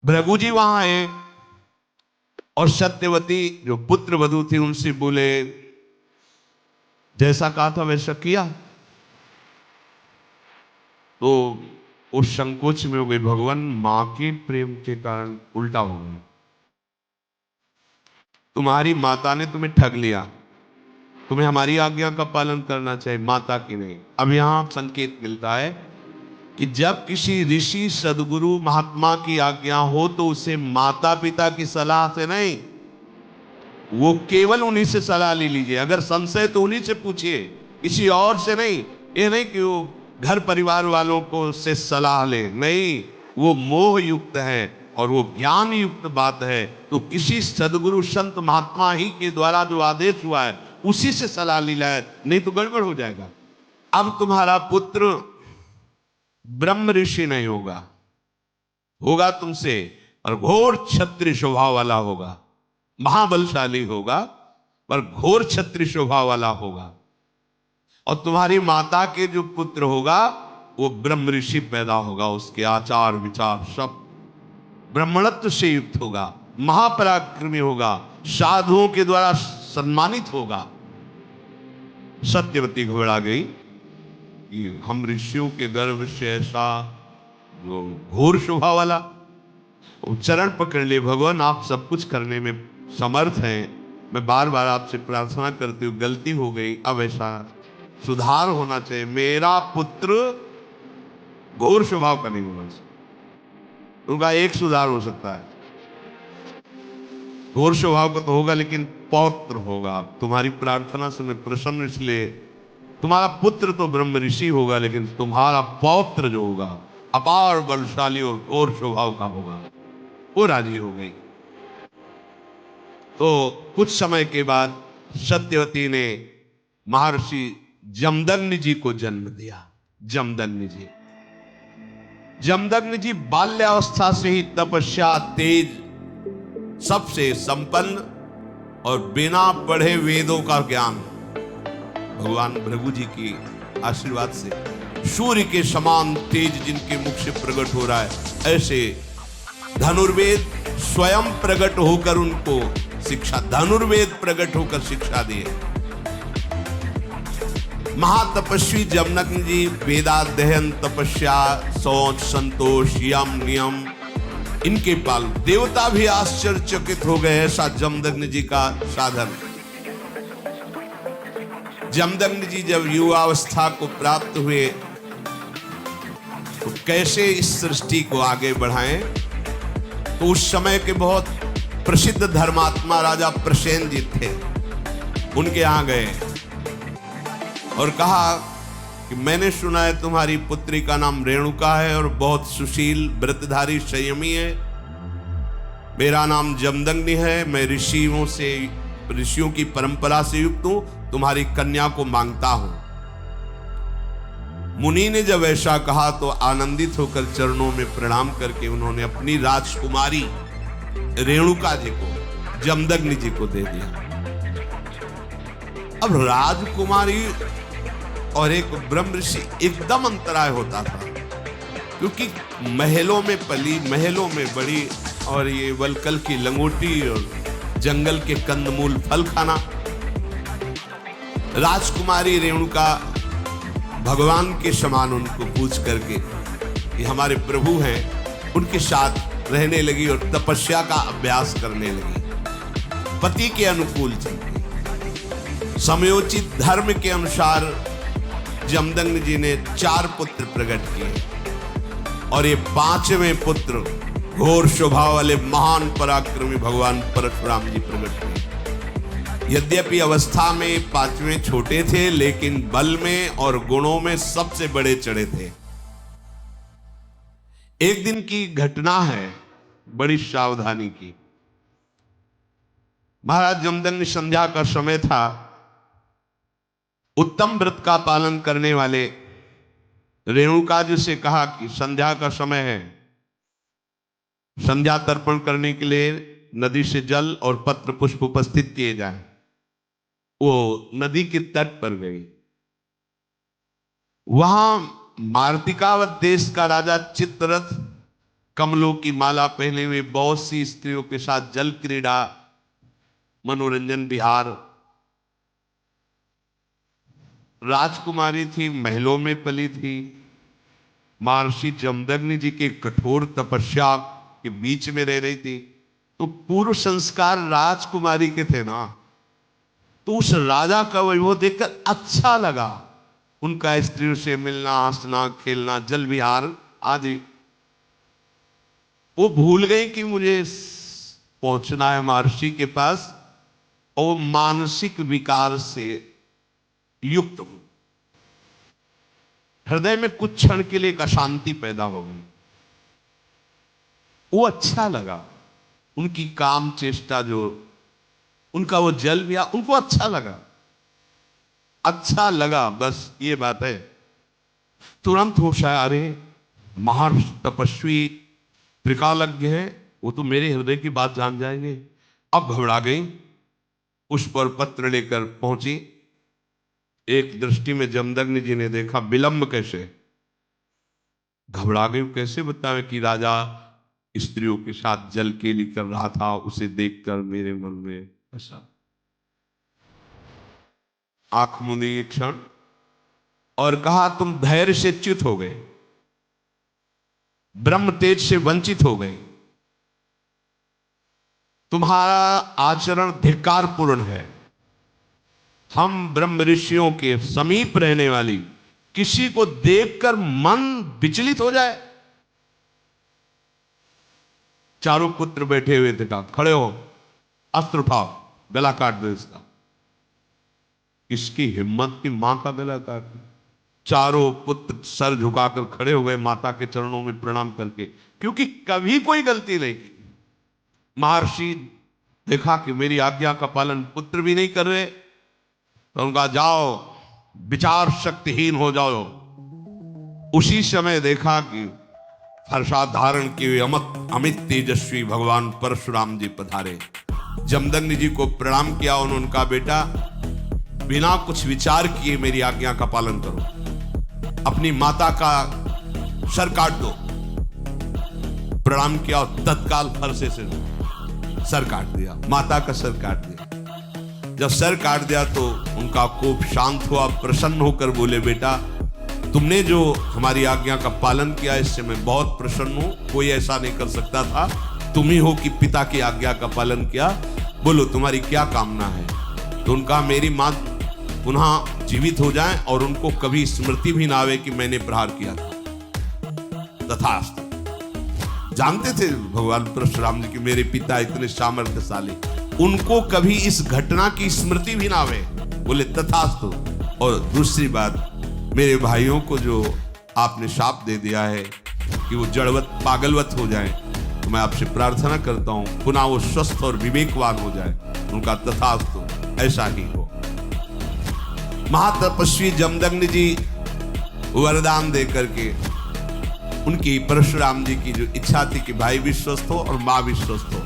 भृगु जी वहां आए और सत्यवती जो पुत्र वधू थी उनसे बोले, जैसा कहा था वैसा किया। तो उस संकोच में हो गए, भगवान मां के प्रेम के कारण उल्टा हो गया। तुम्हारी माता ने तुम्हें ठग लिया, तुम्हें हमारी आज्ञा का पालन करना चाहिए, माता की नहीं। अब यहां संकेत मिलता है कि जब किसी ऋषि सदगुरु महात्मा की आज्ञा हो तो उसे माता पिता की सलाह से नहीं, वो केवल उन्हीं से सलाह ले लीजिए। अगर संशय तो उन्हीं से पूछिए, किसी और से नहीं। ये नहीं कि वो घर परिवार वालों को से सलाह ले, नहीं, वो मोह युक्त है और वो ज्ञान युक्त बात है। तो किसी सदगुरु संत महात्मा ही के द्वारा जो आदेश हुआ है उसी से सलाह ली जाए, नहीं तो गड़बड़ हो जाएगा। अब तुम्हारा पुत्र ब्रह्म ऋषि नहीं होगा, होगा तुमसे, और घोर क्षत्रिय स्वभाव वाला होगा, महाबलशाली होगा पर घोर क्षत्रिय स्वभाव वाला होगा। और तुम्हारी माता के जो पुत्र होगा वो ब्रह्म ऋषि पैदा होगा, उसके आचार विचार सब ब्राह्मणत्व से युक्त होगा, महापराक्रमी होगा, साधुओं के द्वारा सम्मानित होगा। सत्यवती घबरा गई कि हम ऋषियों के गर्भ से ऐसा जो घोर स्वभाव वाला। चरण पकड़ लिए, भगवान आप सब कुछ करने में समर्थ हैं, मैं बार बार आपसे प्रार्थना करती हूँ, गलती हो गई, अब ऐसा सुधार होना चाहिए, मेरा पुत्र घोर स्वभाव का नहीं होना चाहिए। उनका एक सुधार हो सकता है, घोर स्वभाव का तो होगा लेकिन पौत्र होगा। तुम्हारी प्रार्थना से मैं प्रसन्न, इसलिए तुम्हारा पुत्र तो ब्रह्म ऋषि होगा लेकिन तुम्हारा पौत्र जो होगा अपार बलशाली और घोर स्वभाव का होगा। वो राजी हो गई। तो कुछ समय के बाद सत्यवती ने महर्षि जमदग्नि जी को जन्म दिया। जमदग्नि जी, जमदग्नि जी बाल्यावस्था से ही तपस्या तेज, सबसे संपन्न और बिना पढ़े वेदों का ज्ञान, भगवान भृगु जी की आशीर्वाद से सूर्य के समान तेज जिनके मुख से प्रकट हो रहा है, ऐसे धनुर्वेद स्वयं प्रकट होकर उनको शिक्षा, धनुर्वेद प्रकट होकर शिक्षा दिए। महातपस्वी जमदग्नि जी वेदाध्ययन, तपस्या, शौच, संतोष, यम नियम, इनके पाल देवता भी आश्चर्यचकित हो गए, ऐसा जमदग्नि जी का साधन। जमदग्नि जी जब युवावस्था को प्राप्त हुए तो कैसे इस सृष्टि को आगे बढ़ाएं, तो उस समय के बहुत प्रसिद्ध धर्मात्मा राजा प्रसेन जी थे, उनके यहां गए और कहा कि मैंने सुना है तुम्हारी पुत्री का नाम रेणुका है और बहुत सुशील, व्रतधारी, संयमी है। मेरा नाम जमदग्नि है, मैं ऋषियों की परंपरा से युक्त हूं, तुम्हारी कन्या को मांगता हूं। मुनि ने जब ऐसा कहा तो आनंदित होकर चरणों में प्रणाम करके उन्होंने अपनी राजकुमारी रेणुका जी को जमदग्नि जी को दे दिया। अब राजकुमारी और एक ब्रह्म ऋषि एकदम अंतराय होता था, क्योंकि महलों में पली, महलों में बड़ी, और ये वलकल की लंगोटी और जंगल के कंदमूल फल खाना। राजकुमारी रेणुका भगवान के समान उनको पूछ करके कि हमारे प्रभु हैं, उनके साथ रहने लगी और तपस्या का अभ्यास करने लगी। पति के अनुकूल चलती, समयोचित धर्म के अनुसार जमदग्नि जी ने 4 पुत्र प्रकट किए और ये 5वें पुत्र घोर स्वभाव वाले महान पराक्रमी भगवान परशुराम जी प्रकट हुए। यद्यपि अवस्था में 5वें छोटे थे, लेकिन बल में और गुणों में सबसे बड़े चढ़े थे। एक दिन की घटना है, बड़ी सावधानी की। महाराज जमदग्नि, संध्या का समय था, उत्तम व्रत का पालन करने वाले रेणुका जी से कहा कि संध्या का समय है, संध्या तर्पण करने के लिए नदी से जल और पत्र पुष्प उपस्थित किए जाएं। वो नदी के तट पर गई। वहां मार्तिकावत देश का राजा चित्ररथ कमलों की माला पहने हुए बहुत सी स्त्रियों के साथ जल क्रीड़ा, मनोरंजन विहार। राजकुमारी थी, महलों में पली थी। महर्षि जमदग्नि जी के कठोर तपस्या के बीच में रह रही थी, तो पूर्व संस्कार राजकुमारी के थे ना, तो उस राजा का वैभव देखकर अच्छा लगा। उनका स्त्रियों से मिलना, हंसना, खेलना, जल विहार आदि। वो भूल गई कि मुझे पहुंचना है महर्षि के पास, और मानसिक विकार से युक्त हूं। हृदय में कुछ क्षण के लिए एक अशांति पैदा हो गई। वो अच्छा लगा, उनकी काम चेष्टा, जो उनका वो जल विहार उनको अच्छा लगा। अच्छा लगा, बस ये बात है। तुरंत होश आया, अरे महर्षि तपस्वी त्रिकालज्ञ है, वो तो मेरे हृदय की बात जान जाएंगे। अब घबरा गई, उस पर पत्र लेकर पहुंची। एक दृष्टि में जमदग्नि जी ने देखा विलंब कैसे, घबरा गई। कैसे बतावे कि राजा स्त्रियों के साथ जल केली कर रहा था, उसे देखकर मेरे मन में ऐसा। आंख मूंदी एक क्षण और कहा, तुम धैर्य से च्युत हो गए, ब्रह्म तेज से वंचित हो गए, तुम्हारा आचरण धिक्कारपूर्ण है। हम ब्रह्म ऋषियों के समीप रहने वाली किसी को देखकर मन विचलित हो जाए। चारों पुत्र बैठे हुए थे, कहा खड़े हो, अस्त्र उठाओ, गला काट दो इसका। इसकी हिम्मत की मां का गला काट। चारों पुत्र सर झुकाकर खड़े हो गए माता के चरणों में प्रणाम करके, क्योंकि कभी कोई गलती नहीं की। महर्षि देखा कि मेरी आज्ञा का पालन पुत्र भी नहीं कर रहे, तो उनका जाओ विचार शक्तिहीन हो जाओ। उसी समय देखा कि हर्षा धारण किए अमित तेजस्वी भगवान परशुराम जी पधारे। जमदग्नि जी को प्रणाम किया उन्होंने, कहा बेटा बिना कुछ विचार किए मेरी आज्ञा का पालन करो, अपनी माता का सर काट दो। प्रणाम किया और तत्काल फरसे से सर काट दिया, माता का सर काट दिया। जब सर काट दिया तो उनका कोप शांत हुआ, प्रसन्न होकर बोले बेटा तुमने जो हमारी आज्ञा का पालन किया इससे मैं बहुत प्रसन्न हूं, कोई ऐसा नहीं कर सकता था, तुम ही हो कि पिता की आज्ञा का पालन किया, बोलो तुम्हारी क्या कामना है। तो उनका मेरी मां पुनः जीवित हो जाए और उनको कभी स्मृति भी ना आवे कि मैंने प्रहार किया था। तथास्तु। जानते थे भगवान परशुराम जी कि मेरे पिता इतने सामर्थ्यशाली, उनको कभी इस घटना की स्मृति भी ना आवे, बोले तथास्तु। और दूसरी बात, मेरे भाइयों को जो आपने शाप दे दिया है कि वो जड़वत पागलवत हो जाए, तो मैं आपसे प्रार्थना करता हूं पुनः वो स्वस्थ और विवेकवान हो जाए। उनका तथास्तु, ऐसा ही हो। महातपस्वी जमदग्नि जी वरदान दे करके उनकी परशुराम जी की जो इच्छा थी कि भाई भी स्वस्थ हो और मां भी स्वस्थ हो,